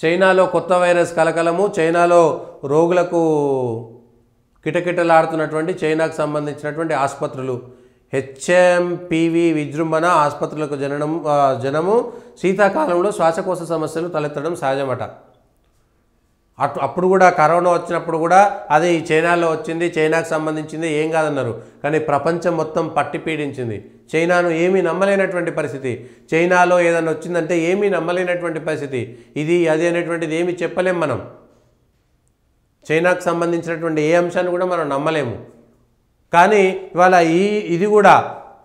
చైనాలో కొత్త వైరస్ కలకలము, చైనాలో రోగులకు కిటకిటలాడుతున్నటువంటి చైనాకు సంబంధించినటువంటి ఆసుపత్రులు, హెచ్ఎంపివి విజృంభణ, ఆసుపత్రులకు జనము, శీతాకాలంలో శ్వాసకోశ సమస్యలు తలెత్తడం సహజమట. అప్పుడు కూడా కరోనా వచ్చినప్పుడు కూడా అది చైనాలో వచ్చింది, చైనాకు సంబంధించింది, ఏం కాదన్నారు. కానీ ప్రపంచం మొత్తం పట్టి పీడించింది. చైనాను ఏమీ నమ్మలేనటువంటి పరిస్థితి. చైనాలో ఏదైనా వచ్చిందంటే ఏమీ నమ్మలేనటువంటి పరిస్థితి. ఇది అది అనేటువంటిది ఏమీ చెప్పలేం మనం. చైనాకు సంబంధించినటువంటి ఏ అంశాన్ని కూడా మనం నమ్మలేము. కానీ ఇవాళ ఇది కూడా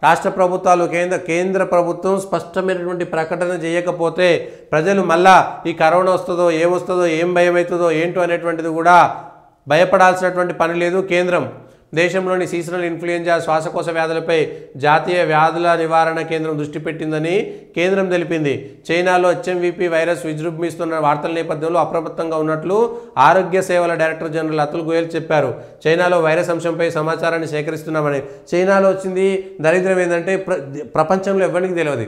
రాష్ట్ర ప్రభుత్వాలు కేంద్ర ప్రభుత్వం స్పష్టమైనటువంటి ప్రకటన చేయకపోతే ప్రజలు మళ్ళా ఈ కరోనా వస్తుందో ఏమొస్తుందో ఏం భయం అవుతుందో ఏంటో అనేటువంటిది కూడా భయపడాల్సినటువంటి పని లేదు. కేంద్రం దేశంలోని సీజనల్ ఇన్ఫ్లుయెంజా శ్వాసకోశ వ్యాధులపై జాతీయ వ్యాధుల నివారణ కేంద్రం దృష్టి పెట్టిందని కేంద్రం తెలిపింది. చైనాలో హెచ్ఎంవిపి వైరస్ విజృంభిస్తున్న వార్తల నేపథ్యంలో అప్రమత్తంగా ఉన్నట్లు ఆరోగ్య సేవల డైరెక్టర్ జనరల్ అతుల్ గోయల్ చెప్పారు. చైనాలో వైరస్ అంశంపై సమాచారాన్ని సేకరిస్తున్నామని. చైనాలో వచ్చింది దరిద్రం ఏంటంటే ప్రపంచంలో ఎవరికి తెలియదు.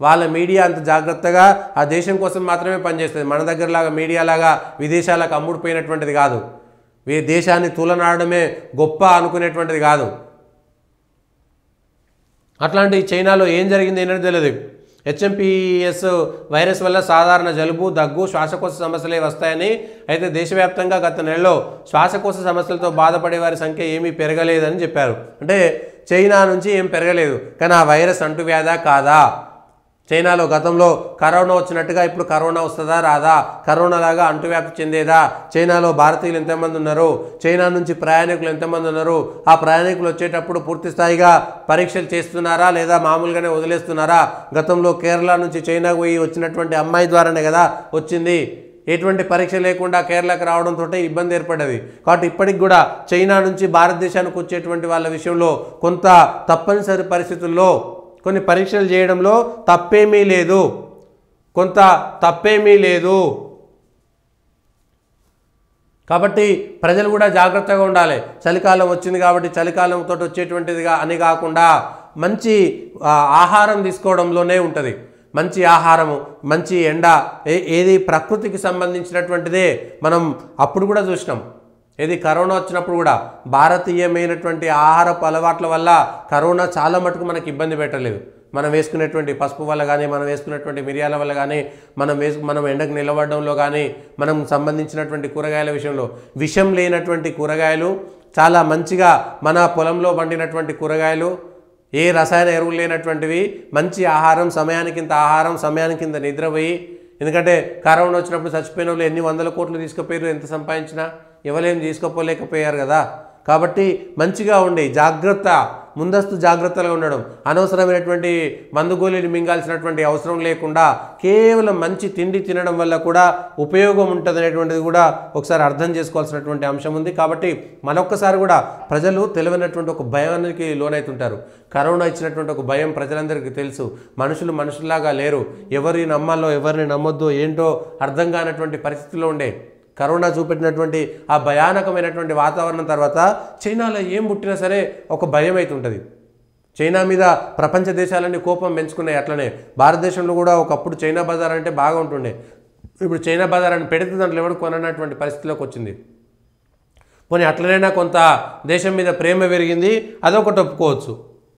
వాళ్ళ మీడియా అంత జాగ్రత్తగా ఆ దేశం కోసం మాత్రమే పనిచేస్తుంది. మన దగ్గరలాగా మీడియాలాగా విదేశాలకు అమ్ముడుపోయినటువంటిది కాదు. దేశాన్ని తూలనాడమే గొప్ప అనుకునేటువంటిది కాదు. అట్లాంటి చైనాలో ఏం జరిగింది ఏంటంటే తెలియదు. హెచ్ఎంపిఎస్ వైరస్ వల్ల సాధారణ జలుబు, దగ్గు, శ్వాసకోశ సమస్యలే వస్తాయని, అయితే దేశవ్యాప్తంగా గత నెలలో శ్వాసకోశ సమస్యలతో బాధపడే వారి సంఖ్య ఏమీ పెరగలేదని చెప్పారు. అంటే చైనా నుంచి ఏం పెరగలేదు. కానీ ఆ వైరస్ అంటువ్యాధా కాదా? చైనాలో గతంలో కరోనా వచ్చినట్టుగా ఇప్పుడు కరోనా వస్తుందా రాదా? కరోనా లాగా అంటువ్యాప్తి చెందేదా? చైనాలో భారతీయులు ఎంతమంది ఉన్నారు? చైనా నుంచి ప్రయాణికులు ఎంతమంది ఉన్నారు? ఆ ప్రయాణికులు వచ్చేటప్పుడు పూర్తి స్థాయిగా పరీక్షలు చేస్తున్నారా లేదా మామూలుగానే వదిలేస్తున్నారా? గతంలో కేరళ నుంచి చైనాకు పోయి వచ్చినటువంటి అమ్మాయి ద్వారానే కదా వచ్చింది. ఎటువంటి పరీక్ష లేకుండా కేరళకు రావడంతో ఇబ్బంది ఏర్పడ్డది. కాబట్టి ఇప్పటికి కూడా చైనా నుంచి భారతదేశానికి వచ్చేటువంటి వాళ్ళ విషయంలో కొంత తప్పనిసరి పరిస్థితుల్లో కొన్ని పరీక్షలు చేయడంలో తప్పేమీ లేదు. కాబట్టి ప్రజలు కూడా జాగ్రత్తగా ఉండాలి. చలికాలం వచ్చింది కాబట్టి చలికాలంతో వచ్చేటువంటిదిగా అని కాకుండా మంచి ఆహారం తీసుకోవడంలోనే ఉంటుంది. మంచి ఆహారము, మంచి ఎండ, ఏది ప్రకృతికి సంబంధించినటువంటిదే మనం అప్పుడు కూడా చూసినాం. ఏది కరోనా వచ్చినప్పుడు కూడా భారతీయమైనటువంటి ఆహారపు అలవాట్ల వల్ల కరోనా చాలా మటుకు మనకి ఇబ్బంది పెట్టలేదు. మనం వేసుకునేటువంటి పసుపు వల్ల కానీ, మనం వేసుకునేటువంటి మిరియాల వల్ల కానీ, మనం ఎండకు నిలబడడంలో కానీ, మనం సంబంధించినటువంటి కూరగాయల విషయంలో విషం లేనటువంటి కూరగాయలు, చాలా మంచిగా మన పొలంలో పండినటువంటి కూరగాయలు, ఏ రసాయన ఎరువులు లేనటువంటివి, మంచి ఆహారం, సమయానికింత ఆహారం, సమయానికింత నిద్రపోయి. ఎందుకంటే కరోనా వచ్చినప్పుడు చచ్చిపోయిన వాళ్ళు ఎన్ని వందల కోట్లు తీసుకుపోయారు, ఎంత సంపాదించినా ఎవరేం తీసుకోలేకపోయారు కదా. కాబట్టి మంచిగా ఉండి ముందస్తు జాగ్రత్తగా ఉండడం, అనవసరమైనటువంటి మందుగోళీలు మింగాల్సినటువంటి అవసరం లేకుండా కేవలం మంచి తిండి తినడం వల్ల కూడా ఉపయోగం ఉంటుంది అనేటువంటిది కూడా ఒకసారి అర్థం చేసుకోవాల్సినటువంటి అంశం ఉంది. కాబట్టి మరొక్కసారి కూడా ప్రజలు తెలియనటువంటి ఒక భయానికి లోనవుతుంటారు. కరోనా ఇచ్చినటువంటి ఒక భయం ప్రజలందరికీ తెలుసు. మనుషుల్లాగా లేరు. ఎవరిని నమ్మాలో ఎవరిని నమ్మొద్దో ఏంటో అర్థం కానటువంటి పరిస్థితుల్లో ఉండే కరోనా చూపెట్టినటువంటి ఆ భయానకమైనటువంటి వాతావరణం తర్వాత చైనాలో ఏం పుట్టినా సరే ఒక భయం అవుతుంటుంది. చైనా మీద ప్రపంచ దేశాలన్నీ కోపం పెంచుకున్నాయి. అట్లనే భారతదేశంలో కూడా ఒకప్పుడు చైనా బజార్ అంటే బాగా ఉంటుండే. ఇప్పుడు చైనా బజార్ అని పెడితే దాంట్లో ఎవరు కొననటువంటి పరిస్థితిలోకి వచ్చింది. పోనీ అట్లనైనా కొంత దేశం మీద ప్రేమ పెరిగింది, అదొకటి ఒప్పుకోవచ్చు.